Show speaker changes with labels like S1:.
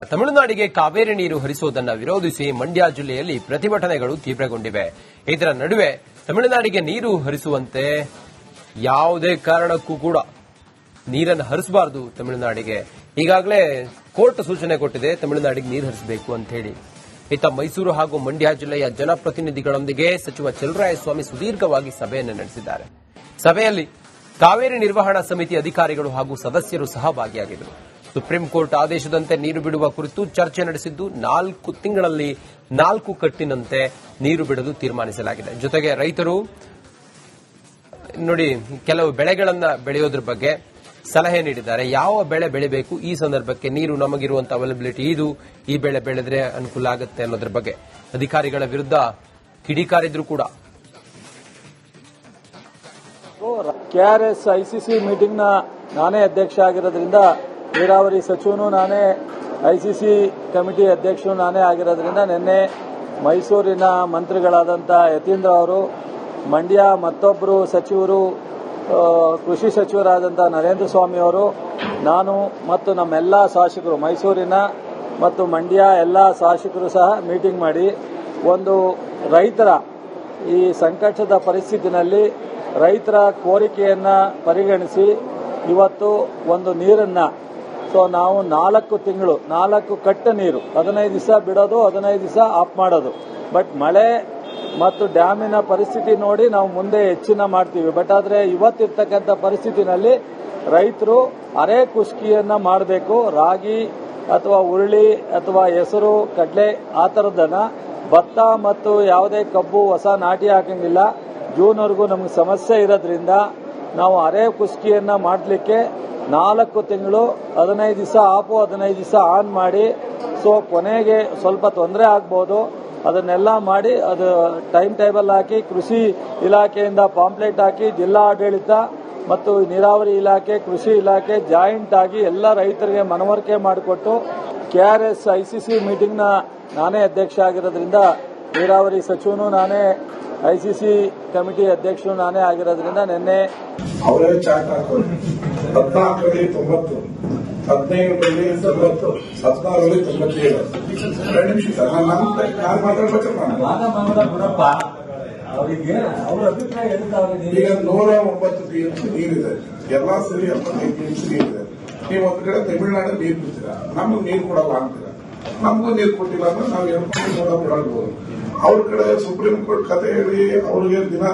S1: ತಮಿಳುನಾಡಿಗೆ ಕಾವೇರಿ ನೀರು ಹರಿಸುವುದನ್ನು ವಿರೋಧಿಸಿ ಮಂಡ್ಯ ಜಿಲ್ಲೆಯಲ್ಲಿ ಪ್ರತಿಭಟನೆಗಳು ತೀವ್ರಗೊಂಡಿವೆ. ಇದರ ನಡುವೆ ತಮಿಳುನಾಡಿಗೆ ನೀರು ಹರಿಸುವಂತೆ ಯಾವುದೇ ಕಾರಣಕ್ಕೂ ಕೂಡ ನೀರನ್ನು ಹರಿಸಬಾರದು ತಮಿಳುನಾಡಿಗೆ. ಈಗಾಗಲೇ ಕೋರ್ಟ್ ಸೂಚನೆ ಕೊಟ್ಟಿದೆ ತಮಿಳುನಾಡಿಗೆ ನೀರು ಹರಿಸಬೇಕು ಅಂತ ಹೇಳಿ. ಇತ್ತ ಮೈಸೂರು ಹಾಗೂ ಮಂಡ್ಯ ಜಿಲ್ಲೆಯ ಜನಪ್ರತಿನಿಧಿಗಳೊಂದಿಗೆ ಸಚಿವ ಚಲುವರಾಯಸ್ವಾಮಿ ಸುದೀರ್ಘವಾಗಿ ಸಭೆಯನ್ನು ನಡೆಸಿದ್ದಾರೆ. ಸಭೆಯಲ್ಲಿ ಕಾವೇರಿ ನಿರ್ವಹಣಾ ಸಮಿತಿ ಅಧಿಕಾರಿಗಳು ಹಾಗೂ ಸದಸ್ಯರು ಸಹ ಭಾಗಿಯಾಗಿದ್ದರು. ಸುಪ್ರೀಂ ಕೋರ್ಟ್ ಆದೇಶದಂತೆ ನೀರು ಬಿಡುವ ಕುರಿತು ಚರ್ಚೆ ನಡೆಸಿದ್ದು 4 ತಿಂಗಳಲ್ಲಿ 4 ಕಟ್ಟಿನಂತೆ ನೀರು ಬಿಡಲು ತೀರ್ಮಾನಿಸಲಾಗಿದೆ. ಜೊತೆಗೆ ರೈತರು ನೋಡಿ ಕೆಲವು ಬೆಳೆಗಳನ್ನ ಬೆಳೆಯೋದ್ರ ಬಗ್ಗೆ ಸಲಹೆ ನೀಡಿದ್ದಾರೆ. ಯಾವ ಬೆಳೆ ಬೆಳಿಬೇಕು, ಈ ಸಂದರ್ಭಕ್ಕೆ ನೀರು ನಮಗಿರುವಂತಹ ಅವೈಲಬಿಲಿಟಿ ಇದು, ಈ ಬೆಳೆ ಬೆಳೆದ್ರೆ ಅನುಕೂಲ ಆಗುತ್ತೆ ಅನ್ನೋದ್ರ ಬಗ್ಗೆ ಅಧಿಕಾರಿಗಳ ವಿರುದ್ಧ ಕಿಡಿಕಾರಿದ್ರು ಕೂಡ.
S2: ಕೆಆರ್ಎಸ್ ಐಸಿಸಿ ಮೀಟಿಂಗ್ನ ನಾನೇ ಅಧ್ಯಕ್ಷ ಆಗಿರೋದ್ರಿಂದ, ನೀರಾವರಿ ಸಚಿವನು ನಾನೇ, ಐಸಿಸಿ ಕಮಿಟಿ ಅಧ್ಯಕ್ಷನು ನಾನೇ ಆಗಿರೋದ್ರಿಂದ ನಿನ್ನೆ ಮೈಸೂರಿನ ಮಂತ್ರಿಗಳಾದಂಥ ಯತೀಂದ್ರ ಅವರು, ಮಂಡ್ಯ ಮತ್ತೊಬ್ಬರು ಸಚಿವರು ಕೃಷಿ ಸಚಿವರಾದಂಥ ನರೇಂದ್ರ ಸ್ವಾಮಿ ಅವರು, ನಾನು ಮತ್ತು ನಮ್ಮೆಲ್ಲ ಶಾಸಕರು ಮೈಸೂರಿನ ಮತ್ತು ಮಂಡ್ಯ ಎಲ್ಲ ಶಾಸಕರು ಸಹ ಮೀಟಿಂಗ್ ಮಾಡಿ ಒಂದು ರೈತರ ಈ ಸಂಕಟದ ಪರಿಸ್ಥಿತಿನಲ್ಲಿ ರೈತರ ಕೋರಿಕೆಯನ್ನು ಪರಿಗಣಿಸಿ ಇವತ್ತು ಒಂದು ನೀರನ್ನು ನಾವು 4 ತಿಂಗಳು 4 ಕಟ್ಟ ನೀರು 15 ದಿವಸ ಬಿಡೋದು, 15 ದಿವಸ ಆಫ್ ಮಾಡೋದು. ಬಟ್ ಮಳೆ ಮತ್ತು ಡ್ಯಾಮಿನ ಪರಿಸ್ಥಿತಿ ನೋಡಿ ನಾವು ಮುಂದೆ ಹೆಚ್ಚಿನ ಮಾಡ್ತೀವಿ. ಬಟ್ ಆದರೆ ಇವತ್ತಿರ್ತಕ್ಕಂಥ ಪರಿಸ್ಥಿತಿನಲ್ಲಿ ರೈತರು ಅರೆ ಕುಷ್ಕಿಯನ್ನ ಮಾಡಬೇಕು. ರಾಗಿ ಅಥವಾ ಉರುಳಿ ಅಥವಾ ಹೆಸರು, ಕಡಲೆ ಆ ಥರದನ್ನ, ಭತ್ತ ಮತ್ತು ಯಾವುದೇ ಕಬ್ಬು ಹೊಸ ನಾಟಿ ಹಾಕಂಗಿಲ್ಲ. ಜೂನ್ವರೆಗೂ ನಮಗೆ ಸಮಸ್ಯೆ ಇರೋದ್ರಿಂದ ನಾವು ಅರೆ ಕುಷ್ಕಿಯನ್ನ ಮಾಡಲಿಕ್ಕೆ 4 ತಿಂಗಳು 15 ದಿವಸ ಆಫು 15 ದಿವಸ ಆನ್ ಮಾಡಿ, ಕೊನೆಗೆ ಸ್ವಲ್ಪ ತೊಂದರೆ ಆಗ್ಬೋದು, ಅದನ್ನೆಲ್ಲ ಮಾಡಿ ಅದು ಟೈಮ್ ಟೇಬಲ್ ಹಾಕಿ ಕೃಷಿ ಇಲಾಖೆಯಿಂದ ಪಾಂಪ್ಲೆಟ್ ಹಾಕಿ ಜಿಲ್ಲಾ ಆಡಳಿತ ಮತ್ತು ನೀರಾವರಿ ಇಲಾಖೆ, ಕೃಷಿ ಇಲಾಖೆ ಜಾಯಿಂಟ್ ಆಗಿ ಎಲ್ಲ ರೈತರಿಗೆ ಮನವರಿಕೆ ಮಾಡಿಕೊಟ್ಟು, ಕೆಆರ್ಎಸ್ ಐಸಿಸಿ ಮೀಟಿಂಗ್ನ ನಾನೇ ಅಧ್ಯಕ್ಷ ಆಗಿರೋದ್ರಿಂದ, ನೀರಾವರಿ ಸಚಿವನು ನಾನೇ, ಐಸಿಸಿ ಕಮಿಟಿ ಅಧ್ಯಕ್ಷನು ನಾನೇ ಆಗಿರೋದ್ರಿಂದ ನಿನ್ನೆ
S3: ಅವರೇ ಚಾಟ್ ಹಾಕೋರು 14ರಲ್ಲಿ 90, 15ರಲ್ಲಿ 90, 16ರಲ್ಲಿ 97. 2 ನಿಮಿಷ ಸರ್, ನಾನು ಮಾತಾಡ್ಬೇಕಪ್ಪ. ಈಗ 109 ಟಿಎಂಸಿ ನೀರಿದೆ, ಎಲ್ಲಾ ಸರಿ 75 ಟಿಎಂಸಿ ನೀರಿದೆ. ನೀವು ಒಂದು ಕಡೆ ತಮಿಳುನಾಡಲ್ಲಿ ನೀರು ಬಿಡ್ತೀರಾ, ನಮ್ಗೆ ನೀರು ಕೊಡಲ್ಲ ಅಂತೀರಾ. ನಮಗೂ ನೀರು ಕೊಟ್ಟಿಲ್ಲ ಅಂದ್ರೆ ನಾವು 2 ಕೊಡಬಹುದು. ಅವ್ರ ಕಡೆ ಸುಪ್ರೀಂ ಕೋರ್ಟ್ ಕತೆ ಹೇಳಿ ಅವ್ರಿಗೆ ದಿನ